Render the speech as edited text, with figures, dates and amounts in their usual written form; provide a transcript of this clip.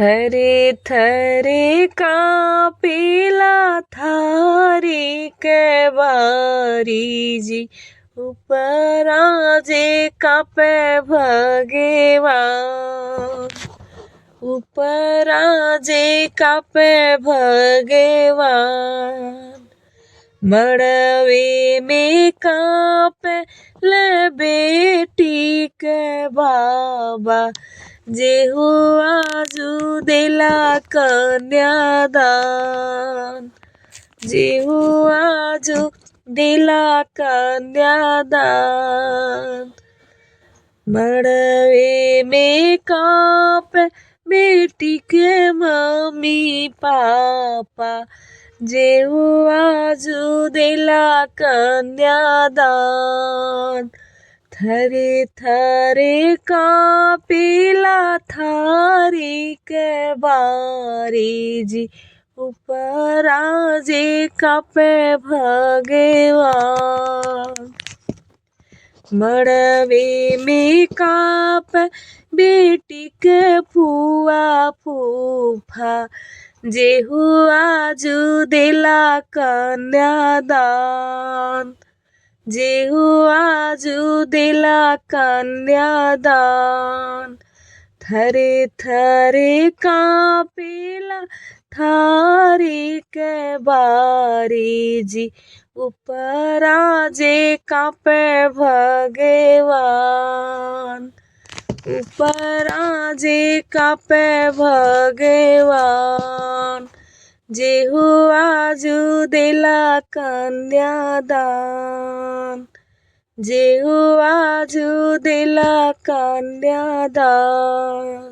थरे थरे कापेला थारी के बारी जी, उपरा जे कापे भगवान, उपरा जे कापे भगवान। मड़वे में कापे ले बेटी के बाबा, जे हुआ जू दिला कन्यादान, जे हुआ जू दिला कन्यादान। मड़वे में कापे बेटी के मम्मी पापा, जे हुआ जू दिला कन्यादान। थरे थरे कापेला थारी के बारी जी, उपरा जे कापे भगवान। मड़वे में कापे बेटी के फुआ फूफा, जे हुआ जू दिला कन्यादान, जे हुआ जू दिला कन्यादान। थरे थरे कापेला थारी के बारी जी, उपरा जे कापे भगवान, उपरा जे कापे भगवान। जे हुआ जू दिला कन्यादान, जे हुआ जू दिला कन्यादान।